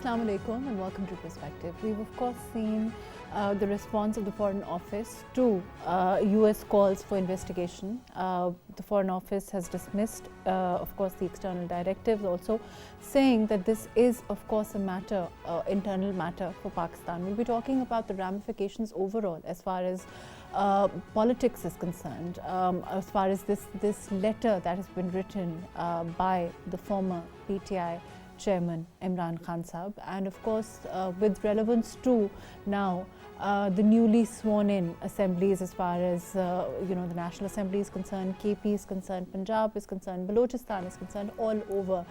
Assalamu alaikum and welcome to Perspective. We've of course seen the response of the Foreign Office to US calls for investigation. The Foreign Office has dismissed of course the external directives, also saying that this is of course a matter, internal matter for Pakistan. We'll be talking about the ramifications overall as far as politics is concerned, as far as this letter that has been written by the former PTI Chairman Imran Khan Sahab, and of course with relevance to now the newly sworn in assemblies as far as the National Assembly is concerned, KP is concerned, Punjab is concerned, Balochistan is concerned, all over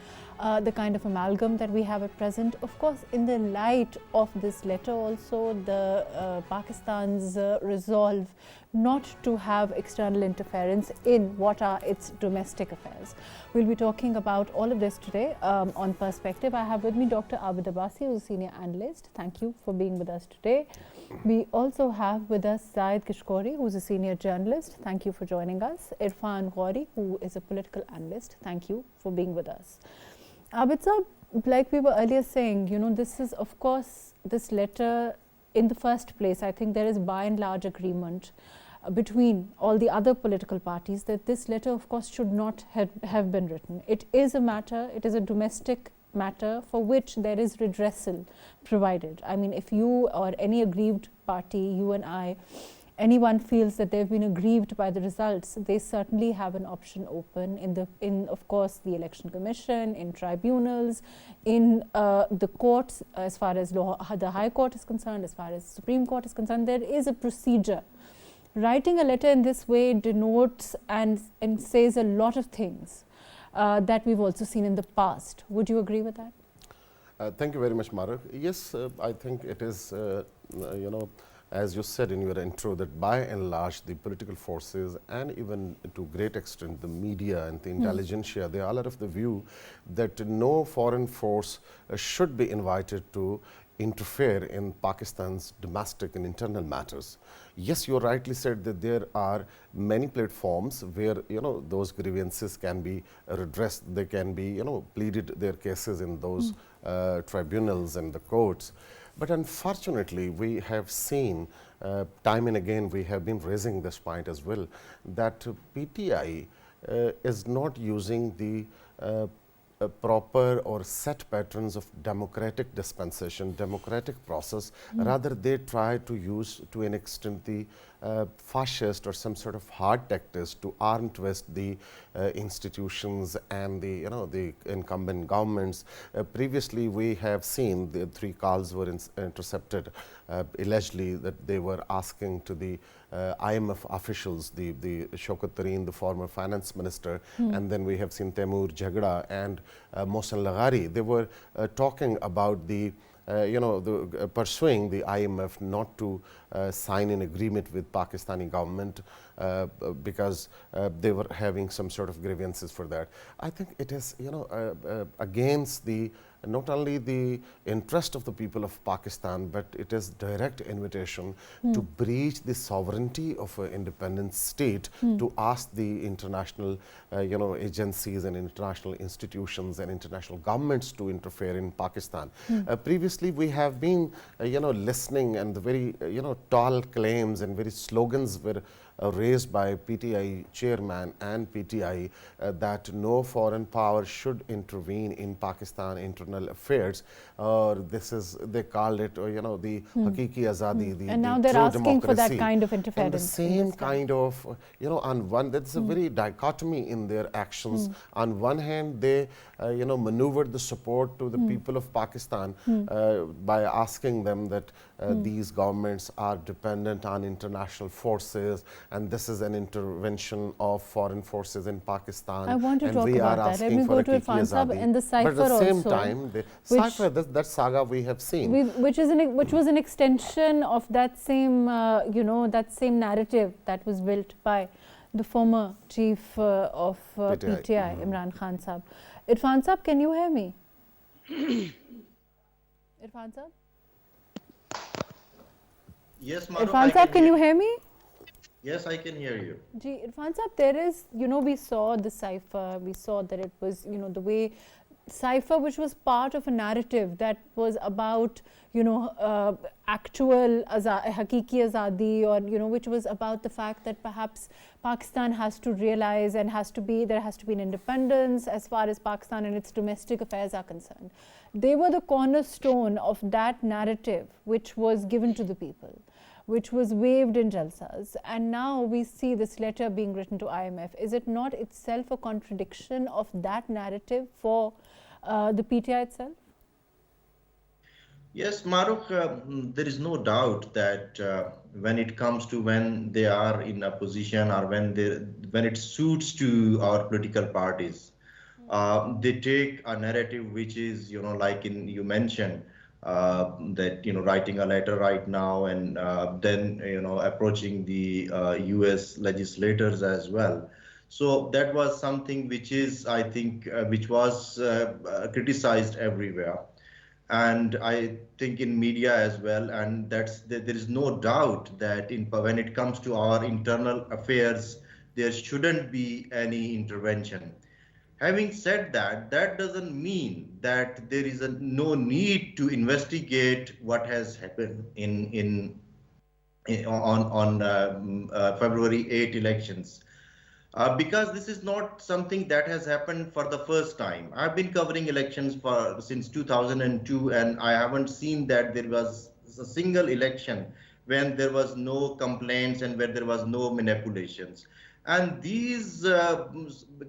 the kind of amalgam that we have at present. Of course, in the light of this letter also, the Pakistan's resolve not to have external interference in what are its domestic affairs. We'll be talking about all of this today on Perspective. I have with me Dr. Abid Abbasi, who's a senior analyst. Thank you for being with us today. We also have with us Zaid Kishkori, who's a senior journalist. Thank you for joining us. Irfan Ghori, who is a political analyst. Thank you for being with us. Abid Sahab, like we were earlier saying, this is of course this letter in the first place. I think there is by and large agreement between all the other political parties that this letter of course should not have been written. It is a matter, it is a domestic matter for which there is redressal provided. I mean, if you or any aggrieved party, you and I, anyone feels that they've been aggrieved by the results, they certainly have an option open in of course the Election Commission, in tribunals, in the courts, as far as the High Court is concerned, as far as the Supreme Court is concerned. There is a procedure. Writing a letter in this way denotes and says a lot of things that we've also seen in the past. Would you agree with that? Thank you very much, Mara. Yes, I think it is, as you said in your intro, that by and large the political forces and even to a great extent the media and the intelligentsia, they all are of the view that no foreign force should be invited to interfere in Pakistan's domestic and internal matters. Yes, you rightly said that there are many platforms where those grievances can be redressed, they can be pleaded their cases in those tribunals and the courts. But unfortunately, we have seen time and again, we have been raising this point as well, that PTI is not using the proper or set patterns of democratic dispensation, democratic process. Rather they try to use to an extent the fascist or some sort of hard tactics to arm twist the institutions and the incumbent governments. Previously we have seen the 3 calls were intercepted allegedly that they were asking to the IMF officials, the Shaukat Tareen, the former finance minister, and then we have seen Taimur Jhagda and Mohsen Laghari. They were talking about the pursuing the IMF not to sign an agreement with Pakistani government because they were having some sort of grievances for that. I think it is against the not only the interest of the people of Pakistan, but it is direct invitation to breach the sovereignty of an independent state, to ask the international agencies and international institutions and international governments to interfere in Pakistan. Previously we have been listening, and the very tall claims and very slogans were raised by PTI chairman and PTI that no foreign power should intervene in Pakistan internal affairs, or this is, they called it, the Hakiki Azadi, the and now they're asking democracy for that kind of interference. And the same kind of, on one, that's a very dichotomy in their actions. On one hand, they, maneuvered the support to the people of Pakistan by asking them that these governments are dependent on international forces, and this is an intervention of foreign forces in Pakistan. I want to talk about that. Let me go to Irfan Sahab and the cipher also. But at the same time, the cipher, that saga we have seen. Which was an extension of that same, that same narrative that was built by the former chief of PTI, Imran Khan Sahab. Irfan Sahab, can you hear me? Irfan Sahab? Yes, Maru, Irfan Sahab, can you hear me? Yes, I can hear you. Irfan Sahab, there is, we saw the cipher, we saw that it was, the way cipher which was part of a narrative that was about, you know, actual hakiki azadi, or, you know, which was about the fact that perhaps Pakistan has to realize and there has to be an independence as far as Pakistan and its domestic affairs are concerned. They were the cornerstone of that narrative which was given to the people, which was waved in jalsas, and now we see this letter being written to IMF. Is it not itself a contradiction of that narrative for the PTI itself? Yes, Maruk, there is no doubt that when it comes to when they are in a position, or when it suits to our political parties, they take a narrative which is, like you mentioned, that, writing a letter right now, and then, approaching the US legislators as well. So that was something which is, I think, which was criticized everywhere, and I think in media as well. And there is no doubt that when it comes to our internal affairs, there shouldn't be any intervention. Having said that, that doesn't mean that there is no need to investigate what has happened on February 8 elections. Because this is not something that has happened for the first time. I've been covering elections since 2002, and I haven't seen that there was a single election when there was no complaints and where there was no manipulations. And these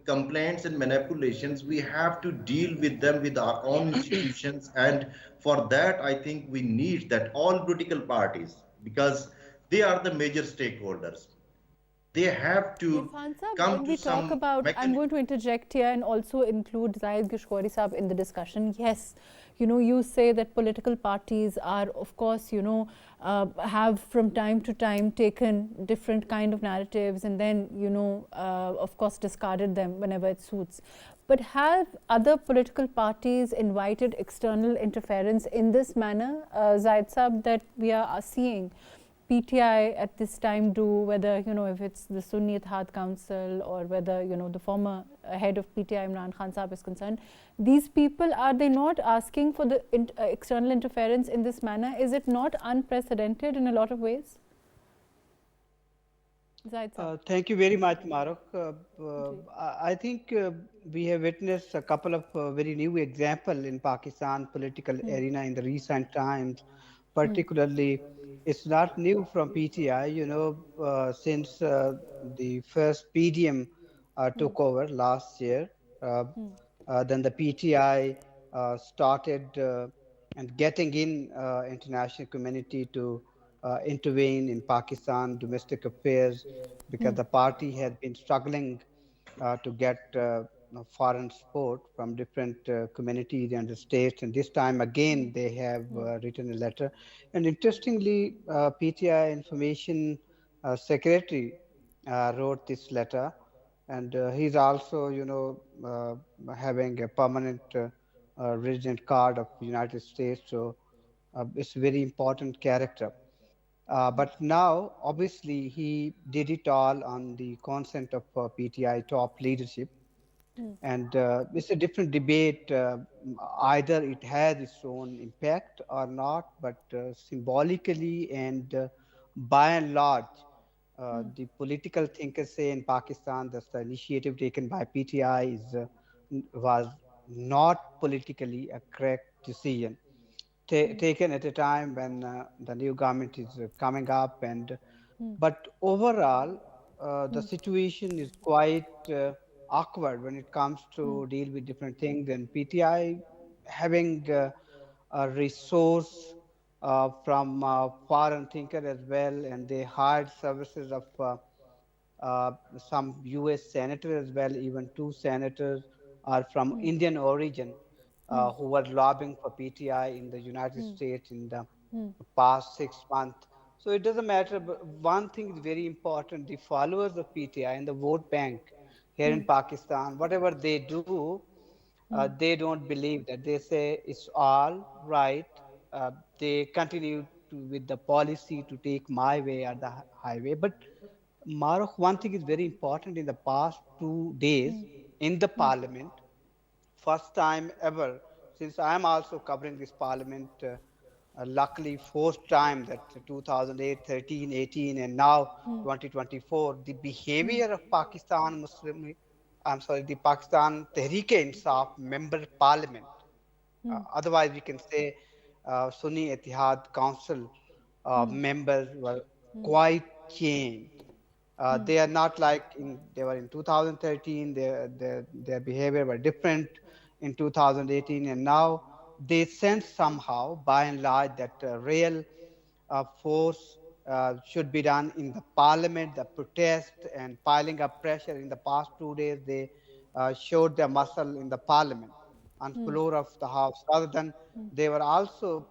complaints and manipulations, we have to deal with them with our own institutions. And for that, I think we need that all political parties, because they are the major stakeholders, they have to Irfan Saab, come when to we talk some about, I'm mechanism. going to interject here and also include Zahid Gishwari Saab in the discussion. Yes, you know, you say that political parties are, of course, you know, have from time to time taken different kind of narratives and then, you know, of course, discarded them whenever it suits. But have other political parties invited external interference in this manner, Zahid Saab, that we are seeing PTI at this time do, whether, you know, if it's the Sunni Ittihad Council or whether, you know, the former head of PTI Imran Khan Saab is concerned, these people, are they not asking for the external interference in this manner? Is it not unprecedented in a lot of ways? Zahid Saab. Thank you very much, Maruk. I think we have witnessed a couple of very new examples in Pakistan political arena in the recent times. Particularly, it's not new from PTI. You know, since the first PDM took over last year, then the PTI started and getting in international community to intervene in Pakistan domestic affairs, because the party had been struggling to get foreign support from different communities and the states. And this time again, they have written a letter. And interestingly, PTI Information Secretary wrote this letter. And he's also, you know, having a permanent resident card of the United States. So it's a very important character. But now, obviously, he did it all on the consent of PTI top leadership. And it's a different debate. Either it has its own impact or not, but symbolically and by and large, the political thinkers say in Pakistan that the initiative taken by PTI was not politically a correct decision, taken at a time when the new government is coming up. And but overall, the situation is quite awkward when it comes to deal with different things. And PTI having a resource from foreign thinker as well, and they hired services of some US senators as well. Even two senators are from Indian origin who were lobbying for PTI in the United States in the past 6 months. So it doesn't matter, but one thing is very important: the followers of PTI and the vote bank here in Pakistan, whatever they do, they don't believe that. They say it's all right. They continue with the policy to take my way or the highway. But Maruf, one thing is very important: in the past 2 days in the parliament, first time ever, since I am also covering this parliament, luckily fourth time, that 2008, 13, 18, and now 2024, the behavior of Pakistan Muslim, I'm sorry, the Pakistan Tehreek-e-Insaf member parliament, otherwise we can say Sunni Ittihad Council members were quite changed. They are not like they were in 2013. Their behavior were different in 2018, and now they sense somehow, by and large, that real force should be done in the parliament. The protest and piling up pressure in the past 2 days, they showed their muscle in the parliament on floor of the house, rather than they were also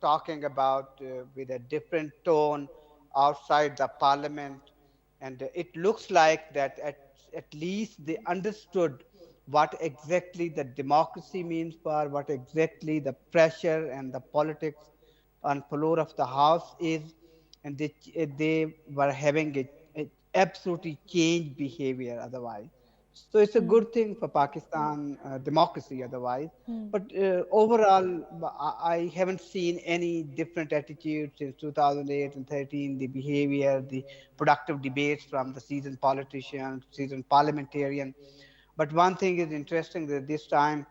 talking about with a different tone outside the parliament. And it looks like that at least they understood what exactly the democracy means, for what exactly the pressure and the politics on floor of the house is, and they were having a absolutely changed behavior otherwise. So it's a good thing for Pakistan democracy otherwise. But overall, I haven't seen any different attitude since 2008 and 13. The behavior, the productive debates from the seasoned politicians, seasoned parliamentarian. But one thing is interesting, that this time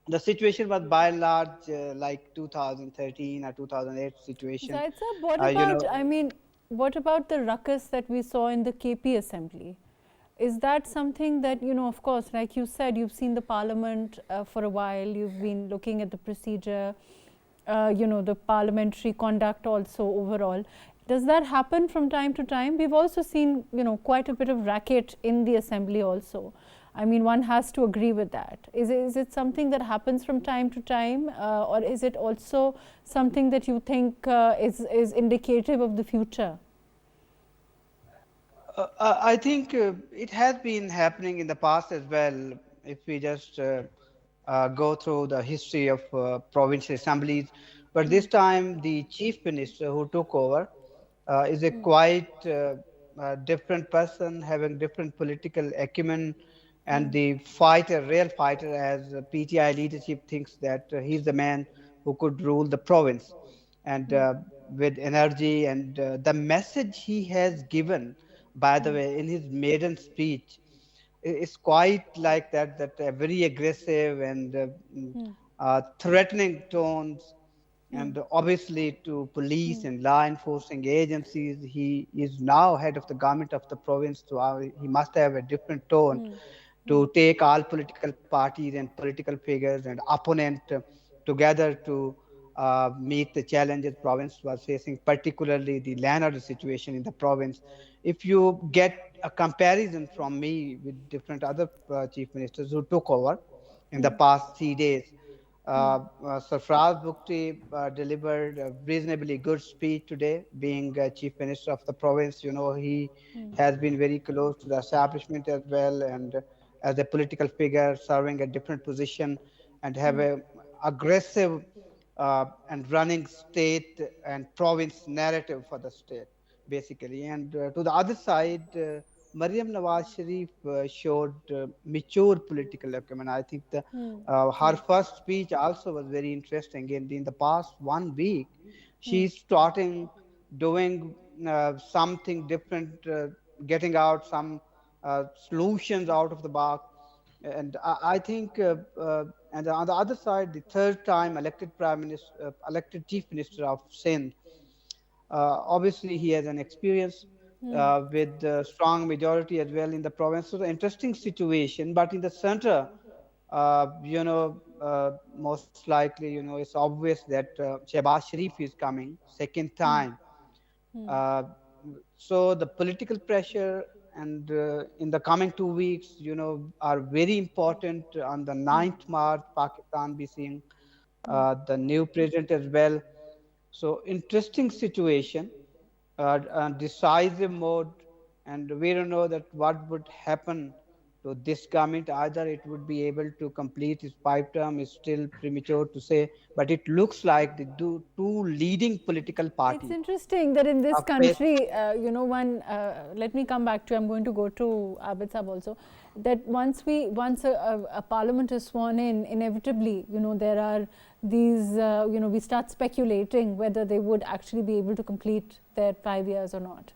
the situation was by and large like 2013 or 2008 situation. Zaid sir, what You about, know, I mean, what about the ruckus that we saw in the KP assembly? Is that something that, you know, of course, like you said, you've seen the parliament for a while, you've been looking at the procedure, you know, the parliamentary conduct also overall. Does that happen from time to time? We've also seen, you know, quite a bit of racket in the assembly also. I mean, one has to agree with that. Is it something that happens from time to time, or is it also something that you think is indicative of the future? I think it has been happening in the past as well. If we just go through the history of provincial assemblies, but this time the chief minister who took over is a quite different person, having different political acumen, and the fighter, real fighter, as PTI leadership thinks that he's the man who could rule the province, and with energy, and the message he has given, by the way, in his maiden speech, is quite like that very aggressive and threatening tones. And obviously to police and law enforcing agencies, he is now head of the government of the province, so he must have a different tone to take all political parties and political figures and opponent together to meet the challenges province was facing, particularly the land order situation in the province. If you get a comparison from me with different other chief ministers who took over in the past 3 days, Sarfraz Bukti delivered a reasonably good speech today, being chief minister of the province. You know, he has been very close to the establishment as well, and as a political figure serving a different position, and have a aggressive and running state and province narrative for the state, basically. And to the other side, Maryam Nawaz Sharif showed mature political acumen. I think her first speech also was very interesting. In the past 1 week, she's starting doing something different, getting out some solutions out of the box. And I think, and on the other side, the third time elected prime minister, elected chief minister of Sindh, obviously he has an experience with strong majority as well in the province. So the interesting situation, but in the center, most likely, it's obvious that Shehbaz Sharif is coming second time. Uh, so the political pressure and in the coming 2 weeks, are very important. On the 9th March, Pakistan be seeing the new president as well. So interesting situation, decisive mode, and we don't know that what would happen So this government, either it would be able to complete its 5 term, is still premature to say, but it looks like the two leading political It's parties interesting that in this are faced. country, let me come back to, I'm going to go to Abid Sahab also, that once a parliament is sworn in, inevitably, there are these, we start speculating whether they would actually be able to complete their 5 years or not.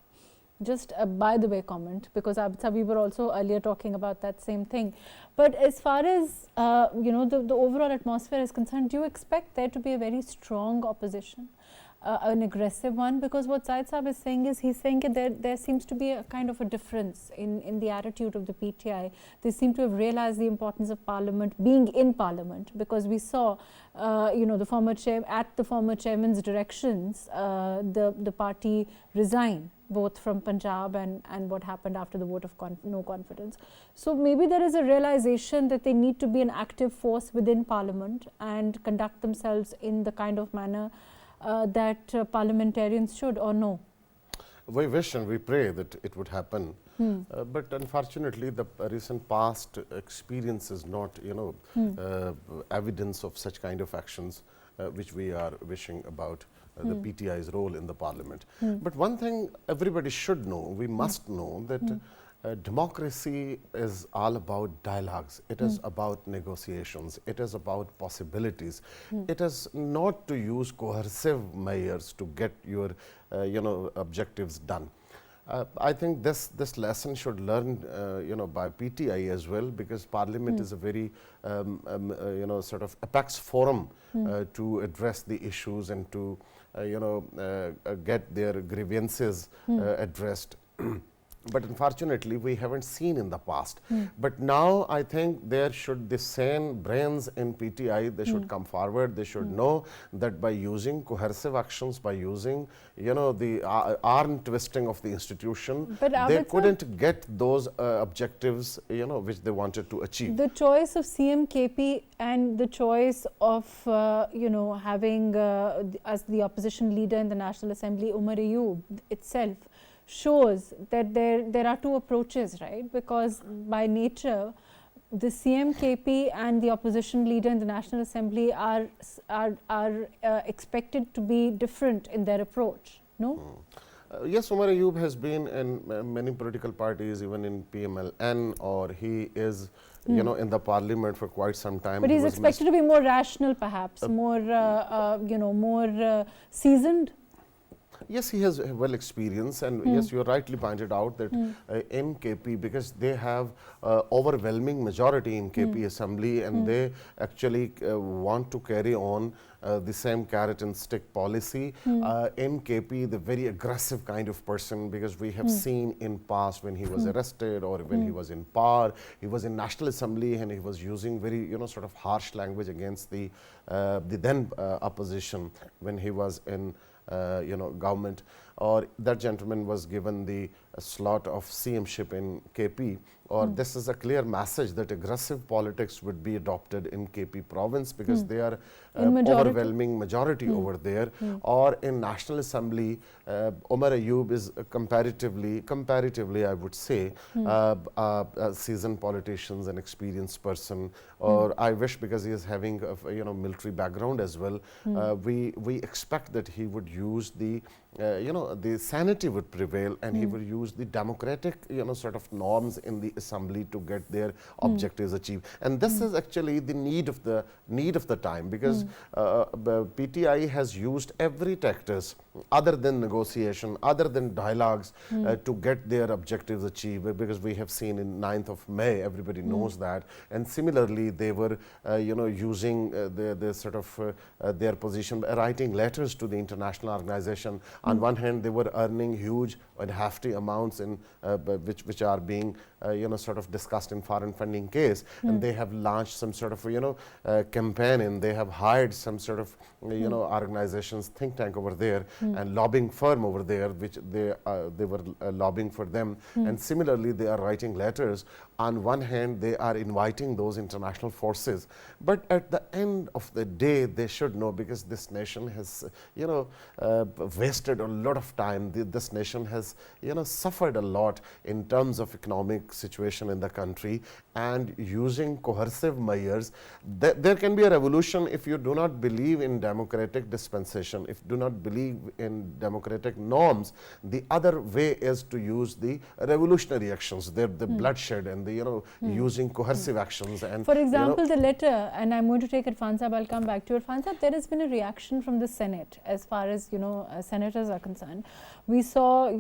Just a by the way comment, because Abid Sahab, we were also earlier talking about that same thing. But as far as, the overall atmosphere is concerned, do you expect there to be a very strong opposition? An aggressive one, because what Zaid Saab is saying is, he's saying that there seems to be a kind of a difference in the attitude of the PTI. They seem to have realized the importance of Parliament, being in Parliament, because we saw, the former chairman's directions, the party resign, both from Punjab and what happened after the vote of no confidence. So maybe there is a realization that they need to be an active force within Parliament and conduct themselves in the kind of manner that parliamentarians should, or no? We wish and we pray that it would happen, but unfortunately the recent past experience is not, evidence of such kind of actions which we are wishing about the PTI's role in the parliament. But one thing everybody should know, we must know that democracy is all about dialogues. It is about negotiations. It is about possibilities. It is not to use coercive measures to get your, objectives done. I think this lesson should learn, by PTI as well, because Parliament is a very, sort of apex forum to address the issues and to, get their grievances addressed. But unfortunately, we haven't seen in the past. But now I think there should the same brains in PTI, they should come forward. They should know that by using coercive actions, by using, the arm twisting of the institution, they couldn't get those objectives, which they wanted to achieve. The choice of CM KP and the choice of, having as the opposition leader in the National Assembly, Umar Ayub itself, shows that there are two approaches, right? Because by nature, the CM KP and the opposition leader in the National Assembly are expected to be different in their approach, no? Yes, Umar Ayub has been in many political parties, even in PMLN, or he is, in the parliament for quite some time. But he's expected to be more rational, perhaps, more, more seasoned. Yes, he has well experience, and yes, you rightly pointed out that in KP, because they have overwhelming majority in KP Assembly, and they actually want to carry on the same carrot and stick policy. In KP, the very aggressive kind of person, because we have seen in past when he was arrested or when he was in power, he was in National Assembly and he was using very, sort of harsh language against the then opposition when he was in government, or that gentleman was given the slot of CM-ship in KP, or this is a clear message that aggressive politics would be adopted in KP province, because they are overwhelming majority over there, or in National Assembly, Umar Ayub is comparatively I would say, a seasoned politicians and experienced person, or I wish, because he is having a military background as well, we expect that he would use the the sanity would prevail, and he will use the democratic, sort of norms in the assembly to get their objectives achieved. And this is actually the need of the time, because PTI has used every tactics other than negotiation, other than dialogues, to get their objectives achieved, because we have seen in 9th of May, everybody knows that. And similarly, they were, using the sort of their position by writing letters to the international organization. On one hand, they were earning huge and hefty amounts in which are being sort of discussed in foreign funding case, and they have launched some sort of campaign, and they have hired some sort of organizations, think tank over there, and lobbying firm over there, which they were lobbying for them. And similarly, they are writing letters. On one hand, they are inviting those international forces, but at the end of the day, they should know, because this nation has, wasted a lot of time. This nation has, suffered a lot in terms of economic situation in the country, and using coercive measures. There can be a revolution if you do not believe in democratic dispensation, if you do not believe in democratic norms. The other way is to use the revolutionary actions, the bloodshed and the using coercive actions. And for example, the letter, and I'm going to take Irfan Saab, I'll come back to Irfan Saab. There has been a reaction from the Senate as far as senators are concerned. We saw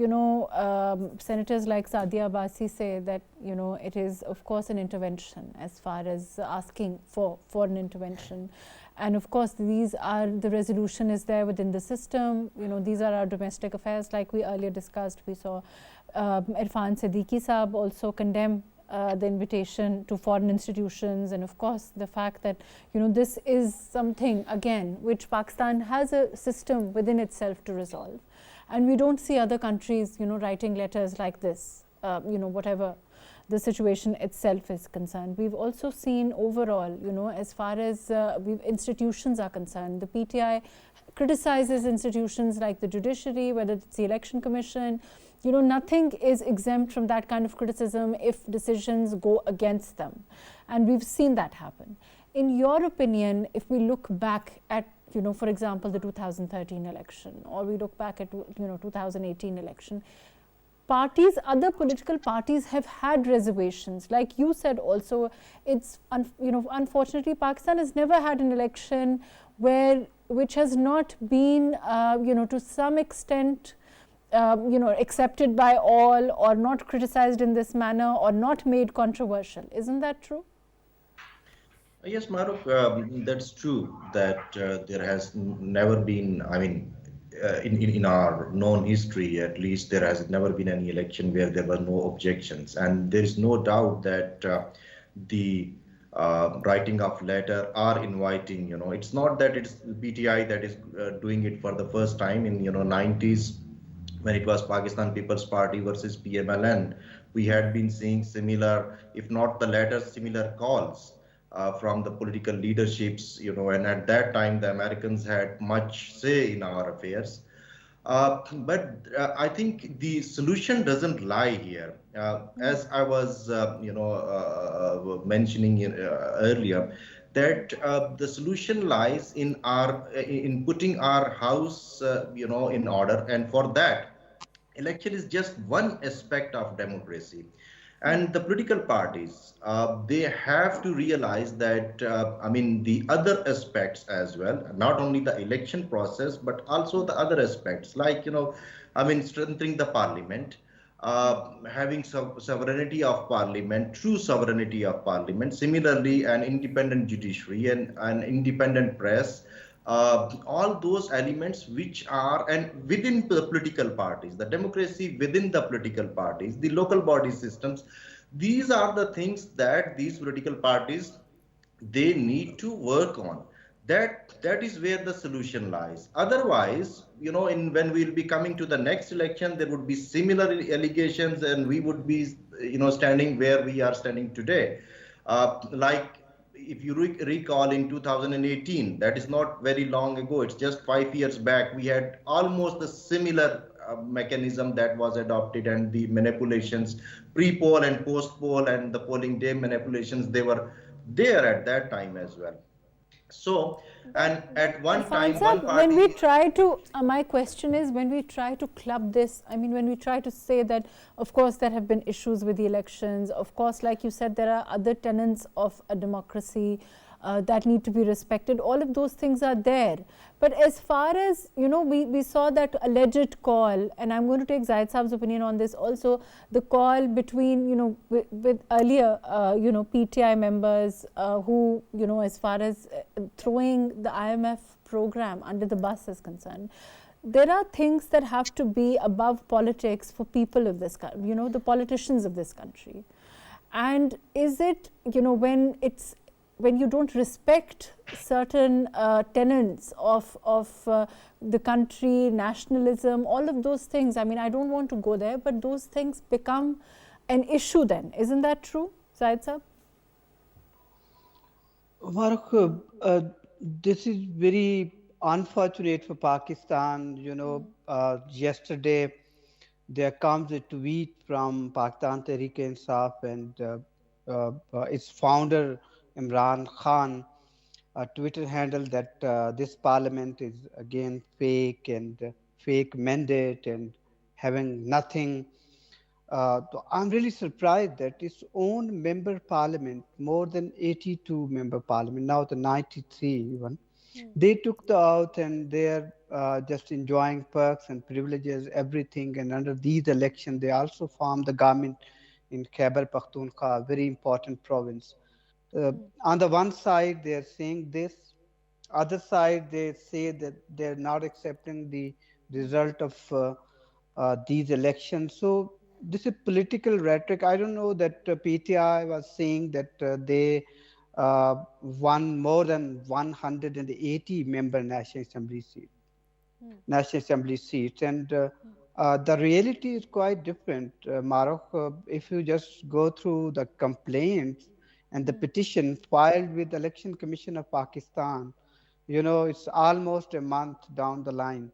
senators like Sadia Abbasi say that it is of course an intervention as far as asking for foreign intervention. And of course, the resolution is there within the system. These are our domestic affairs, like we earlier discussed. We saw Irfan Siddiqui Saab also condemn the invitation to foreign institutions, and of course the fact that this is something again which Pakistan has a system within itself to resolve, and we don't see other countries writing letters like this, whatever the situation itself is concerned. We've also seen overall, as far as institutions are concerned, the PTI criticizes institutions like the judiciary, whether it's the election commission. Nothing is exempt from that kind of criticism if decisions go against them. And we've seen that happen. In your opinion, if we look back at, for example, the 2013 election, or we look back at, 2018 election, other political parties have had reservations. Like you said also, it's, unfortunately, Pakistan has never had an election which has not been, to some extent, accepted by all, or not criticized in this manner, or not made controversial. Isn't that true? Yes, Maruf, that's true, that there has never been, in our known history at least, there has never been any election where there were no objections. And there is no doubt that the writing of letter or inviting, it's not that it's PTI that is doing it for the first time. In 90s, when it was Pakistan People's Party versus PMLN, we had been seeing similar, if not the letters, similar calls from the political leaderships, and at that time the Americans had much say in our affairs. But I think the solution doesn't lie here. As I was, mentioning earlier, that the solution lies in putting our house, in order, and for that, election is just one aspect of democracy. And the political parties, they have to realize that, the other aspects as well, not only the election process, but also the other aspects, like, strengthening the parliament, having sovereignty of parliament, true sovereignty of parliament, similarly an independent judiciary and an independent press, all those elements which are, and within the political parties, the democracy within the political parties, the local body systems, these are the things that these political parties, they need to work on. That is where the solution lies. Otherwise, when we'll be coming to the next election, there would be similar allegations, and we would be, standing where we are standing today. Like, if you recall, in 2018, that is not very long ago, it's just 5 years back, we had almost the similar mechanism that was adopted, and the manipulations, pre-poll and post-poll and the polling day manipulations, they were there at that time as well. So, and at one time, one party, when we try to, my question is, when we try to club this, when we try to say that, of course, there have been issues with the elections, of course, like you said, there are other tenets of a democracy that need to be respected. All of those things are there. But as far as, we saw that alleged call, and I'm going to take Zahid Saab's opinion on this also, the call between, with earlier, PTI members who, as far as throwing the IMF program under the bus is concerned. There are things that have to be above politics for people of this country, the politicians of this country. And is it, when it's when you don't respect certain tenets of the country, nationalism, all of those things. I mean, I don't want to go there, but those things become an issue then. Isn't that true, Zahid Saab? Farooq, this is very unfortunate for Pakistan. You know, yesterday there comes a tweet from Pakistan Tehreek-e-Insaf and its founder Imran Khan, a Twitter handle that this parliament is again fake and fake mandate and having nothing. So I'm really surprised that its own member parliament, more than 82 member parliament, now the 93 even, they took the oath and they're just enjoying perks and privileges, everything. And under these elections, they also formed the government in Khyber Pakhtunkhwa, a very important province. On the one side, they're saying this. Other side, they say that they're not accepting the result of these elections. So this is political rhetoric. I don't know that PTI was saying that they won more than 180 member National Assembly seats, and the reality is quite different. Marok, if you just go through the complaints and the petition filed with the Election Commission of Pakistan, you know, it's almost a month down the line.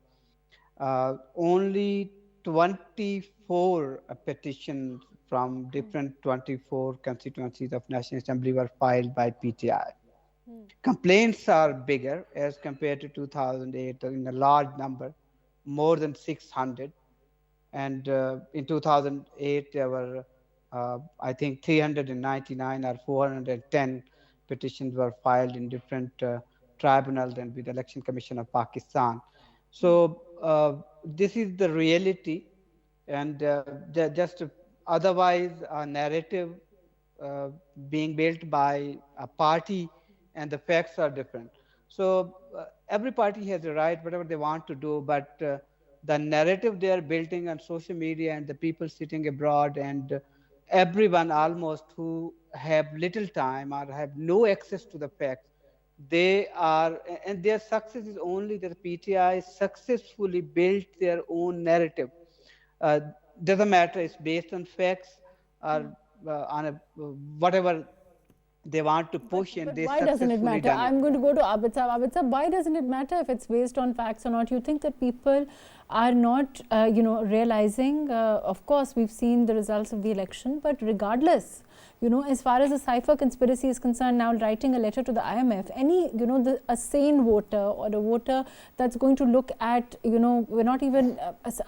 Only 24 petitions from different 24 constituencies of National Assembly were filed by PTI. Complaints are bigger as compared to 2008 in a large number, more than 600. And in 2008, there were, I think, 399 or 410 petitions were filed in different tribunals and with the Election Commission of Pakistan. So this is the reality, and just otherwise a narrative being built by a party, and the facts are different. So every party has a right, whatever they want to do, but the narrative they are building on social media and the people sitting abroad and everyone almost who have little time or have no access to the facts, they are, and their success is only that PTI successfully built their own narrative. Doesn't matter, it's based on facts or on whatever they want to push, and they why doesn't it successfully matter? done it. I'm going to go to Abid Saab. Abid Saab, why doesn't it matter if it's based on facts or not? You think that people are not, realizing, of course, we've seen the results of the election, but regardless, as far as the cipher conspiracy is concerned, now writing a letter to the IMF, any, a sane voter or a voter that's going to look at, we're not even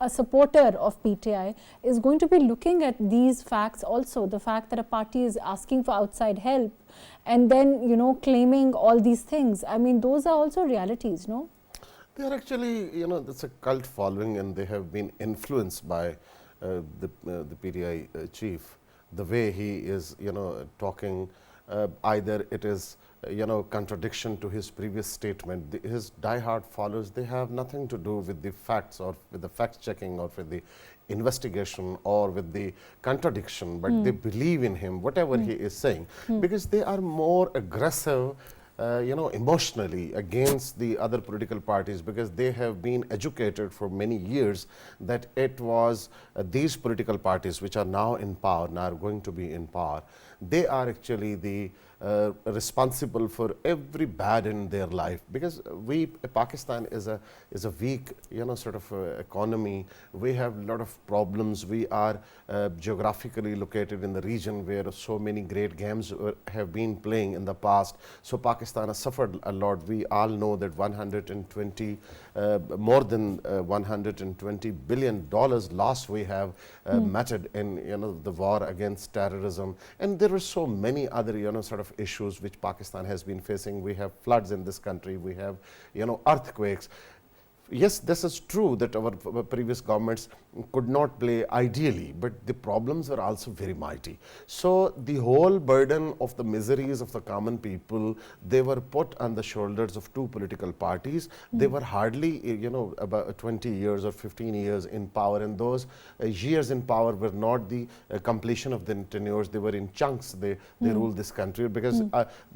a supporter of PTI, is going to be looking at these facts also, the fact that a party is asking for outside help and then, claiming all these things. I mean, those are also realities, no? They are actually, it's a cult following, and they have been influenced by the PTI chief. The way he is, talking, either it is, contradiction to his previous statement. His diehard followers, they have nothing to do with the facts or with the fact checking or with the investigation or with the contradiction, but they believe in him, whatever he is saying, because they are more aggressive emotionally against the other political parties, because they have been educated for many years that it was these political parties which are now in power, now are going to be in power, they are actually the responsible for every bad in their life, because Pakistan is a weak sort of economy. We have a lot of problems. We are geographically located in the region where so many great games have been playing in the past. So Pakistan has suffered a lot. We all know that more than $120 billion loss we have meted in the war against terrorism, and there are so many other sort of issues which Pakistan has been facing. We have floods in this country. We have earthquakes. Yes, this is true that our previous governments could not play ideally, but the problems were also very mighty. So the whole burden of the miseries of the common people, they were put on the shoulders of two political parties. They were hardly, about 20 years or 15 years in power, and those years in power were not the completion of the tenures. They were in chunks. They ruled this country, because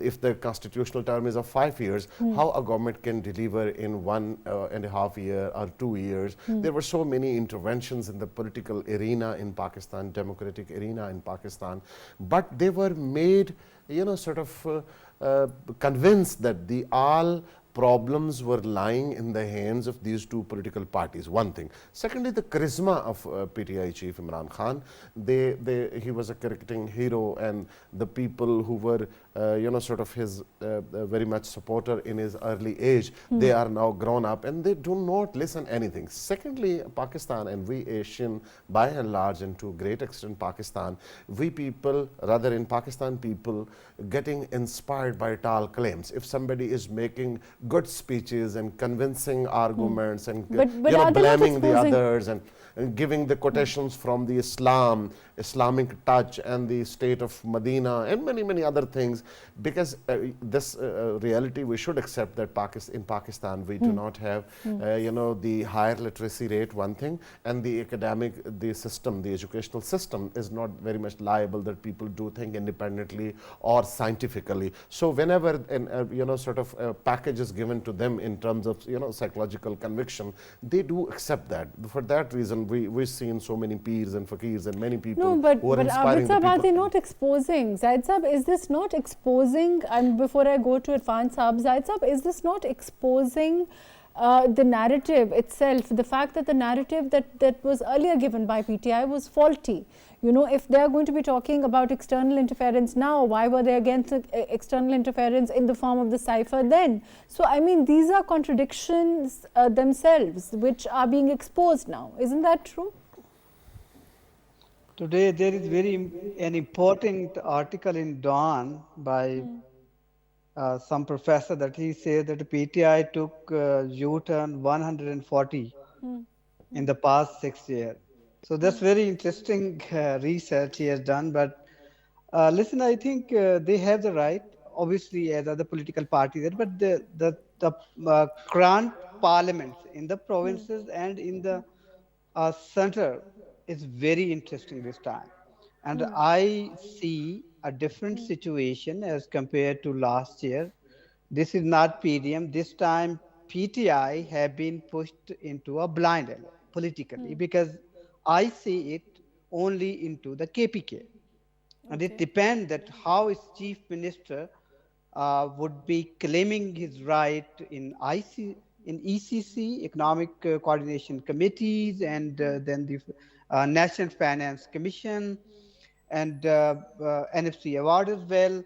if the constitutional term is of 5 years, how a government can deliver in 1.5 year or 2 years? There were so many interventions in the political arena in Pakistan, democratic arena in Pakistan, but they were made, convinced that the all problems were lying in the hands of these two political parties. One thing. Secondly, the charisma of PTI chief Imran Khan. He was a cricketing hero, and the people who were, his very much supporter in his early age, they are now grown up and they do not listen anything. Secondly, Pakistan, and we Asian by and large, and to a great extent Pakistan, we people, rather in Pakistan, people getting inspired by tall claims. If somebody is making good speeches and convincing arguments and blaming the others and giving the quotations from the Islamic touch and the state of Medina and many other things, because this reality we should accept that in Pakistan we do not have the higher literacy rate, one thing, and the the educational system is not very much liable that people do think independently or scientifically. So whenever a package is given to them in terms of psychological conviction, they do accept that. For that reason, we've seen so many peers and fakirs and many people who are inspiring the people. Are they not exposing? Zaid Saab, is this not exposing, and before I go to Irfan Saab, Zaid Saab, is this not exposing the narrative itself, the fact that the narrative that was earlier given by PTI was faulty? If they are going to be talking about external interference now, why were they against external interference in the form of the cipher then? So, I mean, these are contradictions themselves which are being exposed now. Isn't that true? Today, there is an important article in Dawn by some professor that he said that PTI took U-turn 140 in the past 6 years. So that's very interesting research he has done. But listen, I think they have the right, obviously, as other political parties, but the current parliaments in the provinces and in the center is very interesting this time. And I see a different situation as compared to last year. This is not PDM. This time, PTI have been pushed into a blind alley politically because I see it only into the KPK. And it depends that how its chief minister would be claiming his right in ECC, Economic Coordination Committees, and then the National Finance Commission and NFC award as well.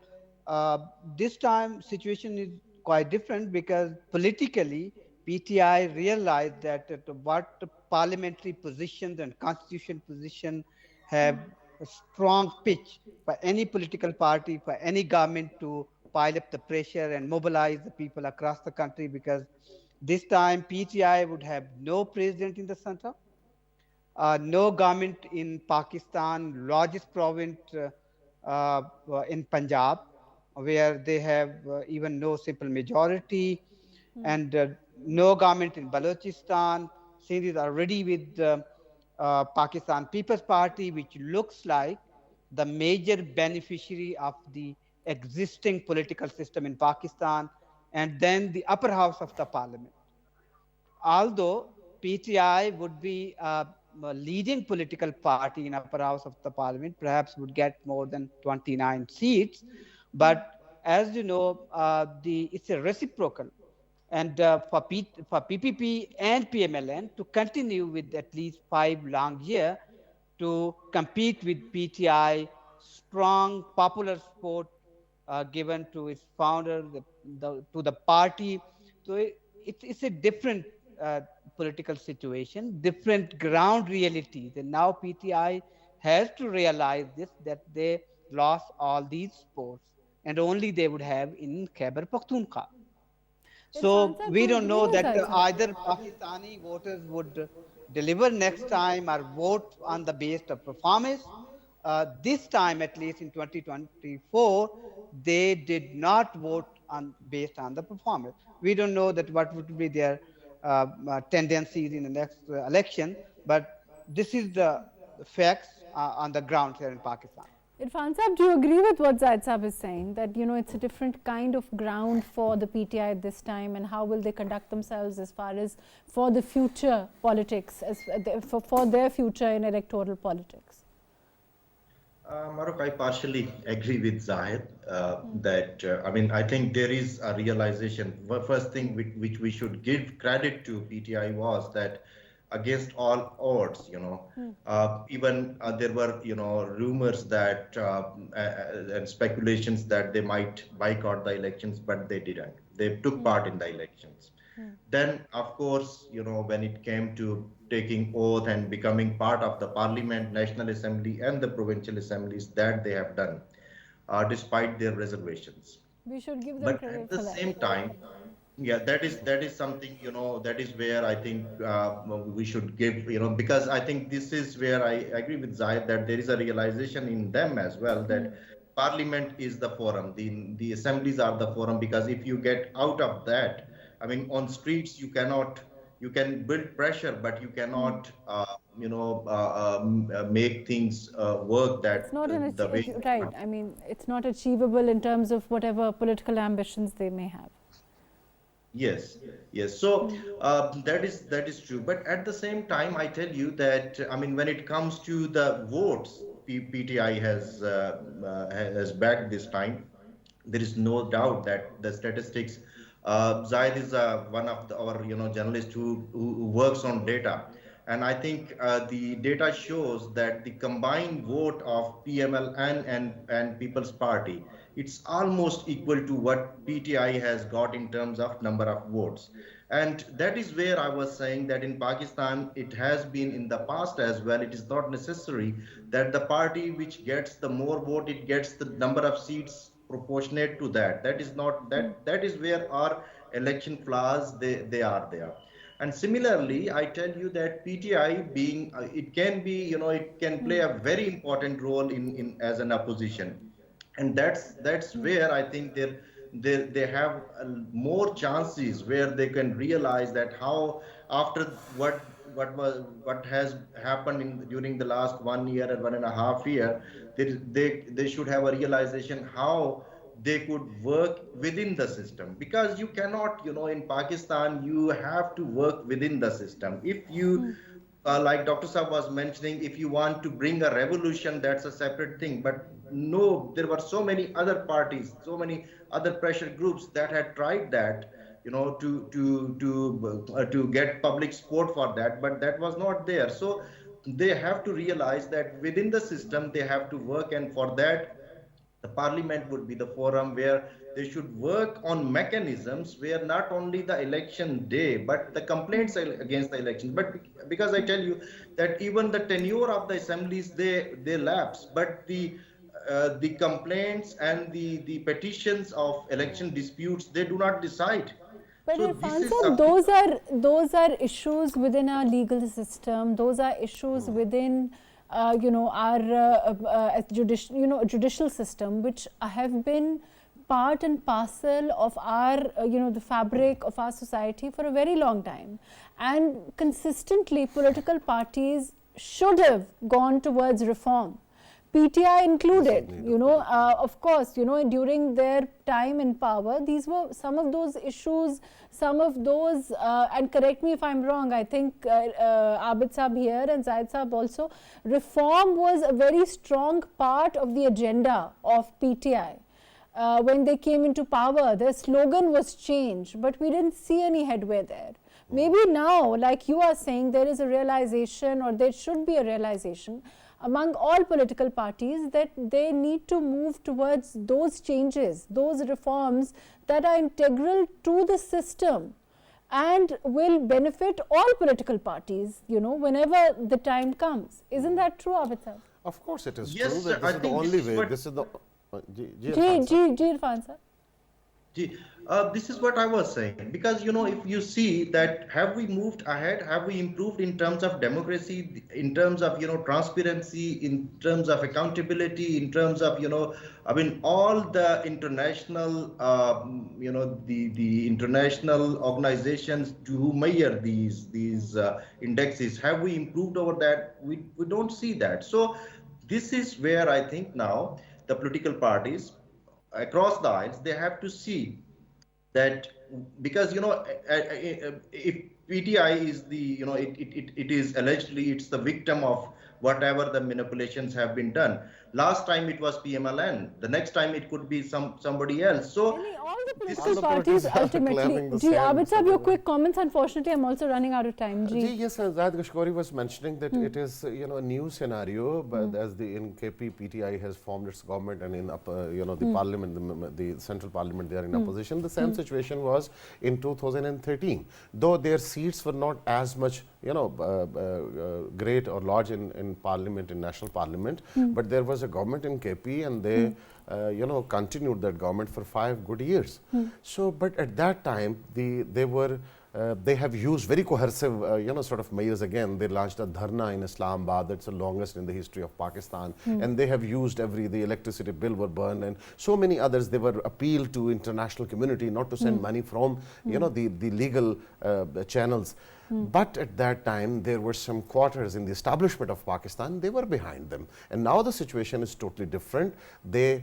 This time situation is quite different because politically PTI realized that what parliamentary positions and constitution position have a strong pitch for any political party, for any government to pile up the pressure and mobilize the people across the country, because this time PTI would have no president in the center, no government in Pakistan, largest province in Punjab, where they have even no simple majority, and no government in Balochistan. Sindh is already with Pakistan People's Party, which looks like the major beneficiary of the existing political system in Pakistan, and then the upper house of the parliament. Although PTI would be a leading political party in upper house of the parliament, perhaps would get more than 29 seats, but as you know, it's a reciprocal. And for PPP and PMLN to continue with at least 5 long years to compete with PTI, strong popular support given to its founder, to the party. So it's a different political situation, different ground realities. And now PTI has to realize this, that they lost all these sports and only they would have in Khyber Pakhtunkhwa. So we don't know that either Pakistani voters would deliver next time or vote on the basis of performance. This time, at least in 2024, they did not vote on based on the performance. We don't know that what would be their tendencies in the next election, but this is the facts on the ground here in Pakistan. Irfan Saab, do you agree with what Zaid Saab is saying, that it's a different kind of ground for the PTI at this time, and how will they conduct themselves as far as for the future politics, for their future in electoral politics? Maruk, I partially agree with Zahid that, I think there is a realization. First thing which we should give credit to PTI was that against all odds, even there were, rumors that and speculations that they might boycott the elections, but they didn't. They took part in the elections. Then, of course, when it came to taking oath and becoming part of the Parliament, National Assembly, and the Provincial Assemblies, that they have done, despite their reservations. We should give them but credit at the for that. same time, yeah, that is something, that is where I think we should give, because I think this is where I agree with Zahid that there is a realization in them as well that Parliament is the forum, the assemblies are the forum, because if you get out of that, on streets you can build pressure, but you cannot, make things work that It's not the way. right. It's not achievable in terms of whatever political ambitions they may have. Yes. So that is true. But at the same time, I tell you that when it comes to the votes, PTI has backed this time. There is no doubt that the statistics. Zahid is one of our journalists who works on data, and I think the data shows that the combined vote of PML and People's Party, it's almost equal to what PTI has got in terms of number of votes. And that is where I was saying that in Pakistan, it has been in the past as well. It is not necessary that the party which gets the more vote, it gets the number of seats proportionate to that. That is not that is where our election flaws they are there. And similarly, I tell you that PTI being it can be it can play a very important role in as an opposition, and that's where I think they have more chances where they can realize that how after what has happened during the last 1 year and 1.5 year, they should have a realization how they could work within the system, because you cannot in Pakistan you have to work within the system. If you like Dr. Saab was mentioning, if you want to bring a revolution, that's a separate thing. But no, there were so many other parties, so many other pressure groups that had tried that, to get public support for that, but that was not there. So they have to realize that within the system they have to work, and for that the Parliament would be the forum where they should work on mechanisms where not only the election day, but the complaints against the elections. But because I tell you that even the tenure of the assemblies, they lapse, but the complaints and the petitions of election disputes, they do not decide. But so Irfan, those are issues within our legal system. Those are issues within our judicial system, which have been part and parcel of our the fabric of our society for a very long time, and consistently political parties should have gone towards reform, PTI included. Of course, during their time in power, these were some of those issues, some of those, and correct me if I'm wrong, I think Abid Saab here and Zaid Saab also, reform was a very strong part of the agenda of PTI. When they came into power, their slogan was change, but we didn't see any headway there. Maybe now, like you are saying, there is a realization, or there should be a realization among all political parties that they need to move towards those changes, those reforms that are integral to the system and will benefit all political parties, whenever the time comes. Isn't that true, Abid Saab? Of course it is Yes, true. That this is the only way. This is the... Ji Irfan sir. This is what I was saying, because if you see that, have we moved ahead, have we improved in terms of democracy, in terms of transparency, in terms of accountability, in terms of I mean all the international the international organizations to who measure these indexes, have we improved over that? We don't see that. So this is where I think now the political parties across the aisles, they have to see that, because if PTI is the it is allegedly it's the victim of whatever the manipulations have been done. Last time it was PMLN, the next time it could be somebody else. So all the this political is parties ultimately. Ji, Abid Sahab, your quick comments. Unfortunately, I'm also running out of time. Ji. Yes, Zahid Kashgori was mentioning that it is a new scenario, but as the in KP PTI has formed its government, and in the parliament, the central parliament, they are in opposition. The same situation was in 2013, though their seats were not as much great or large in parliament, in national parliament, but there was a government in KP, and they continued that government for 5 good years. So, but at that time, they have used very coercive, sort of measures again. They launched a dharna in Islamabad, that's the longest in the history of Pakistan. And they have used the electricity bill were burned, and so many others. They were appealed to international community not to send money from, the legal channels. But at that time, there were some quarters in the establishment of Pakistan, they were behind them. And now the situation is totally different. They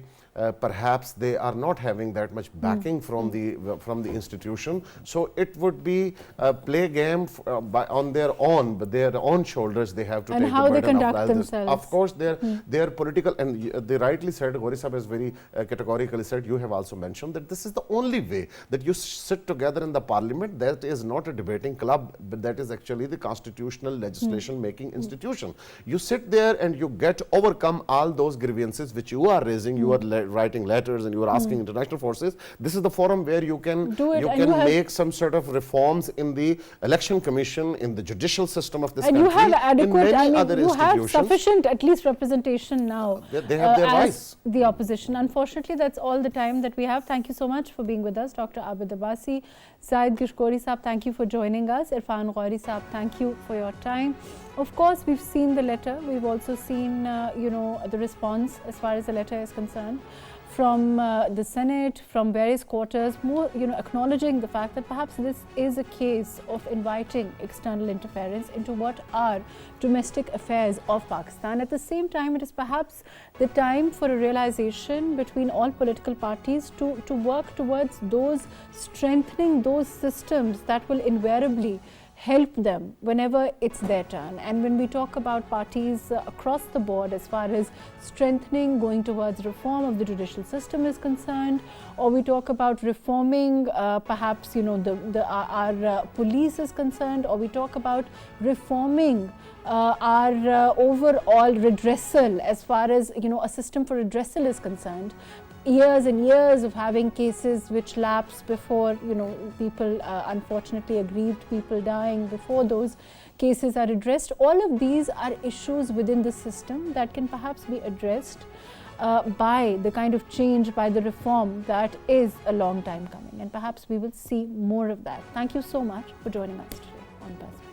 perhaps they are not having that much backing from the institution. So it would be a play game on their own, but their own shoulders. They have to and take how the they burden conduct of themselves. Of course, their political, and they rightly said, Gauri Sahab has very categorically said, you have also mentioned that this is the only way that you sit together in the parliament. That is not a debating club, but that is actually the constitutional legislation making institution. You sit there and you get overcome all those grievances which you are raising. You are writing letters and you are asking international forces. This is the forum where you can make some sort of reforms in the election commission, in the judicial system of this country. And you have adequate, you have sufficient at least representation now. They have their voice. The opposition. Unfortunately, that's all the time that we have. Thank you so much for being with us, Dr. Abid Abbasi. Zahid Kashgori Sahab, thank you for joining us. Irfan Ghauri Sahab, thank you for your time. Of course, we've seen the letter. We've also seen, the response as far as the letter is concerned from the Senate, from various quarters, more, acknowledging the fact that perhaps this is a case of inviting external interference into what are domestic affairs of Pakistan. At the same time, it is perhaps the time for a realization between all political parties to work towards strengthening those systems that will invariably help them whenever it's their turn. And when we talk about parties across the board as far as strengthening, going towards reform of the judicial system is concerned, or we talk about reforming perhaps our police is concerned, or we talk about reforming our overall redressal as far as a system for redressal is concerned. Years and years of having cases which lapse before, people, unfortunately aggrieved people dying before those cases are addressed. All of these are issues within the system that can perhaps be addressed by the kind of change, by the reform that is a long time coming. And perhaps we will see more of that. Thank you so much for joining us today on Buzz.